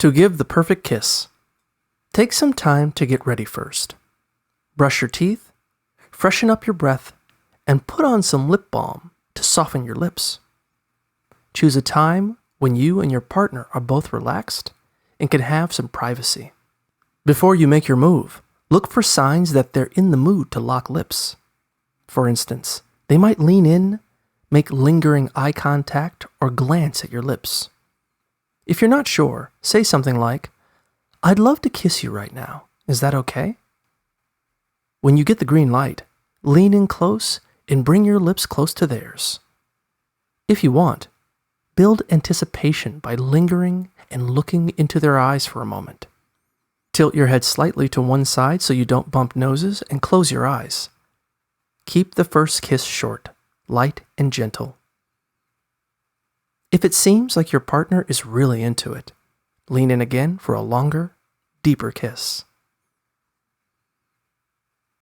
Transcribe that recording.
To give the perfect kiss, take some time to get ready first. Brush your teeth, freshen up your breath, and put on some lip balm to soften your lips. Choose a time when you and your partner are both relaxed and can have some privacy. Before you make your move, look for signs that they're in the mood to lock lips. For instance, they might lean in, make lingering eye contact, or glance at your lips. If you're not sure, say something like, "I'd love to kiss you right now. Is that okay?" When you get the green light, lean in close and bring your lips close to theirs. If you want, build anticipation by lingering and looking into their eyes for a moment. Tilt your head slightly to one side so you don't bump noses, and close your eyes. Keep the first kiss short, light, and gentle. If it seems like your partner is really into it, lean in again for a longer, deeper kiss.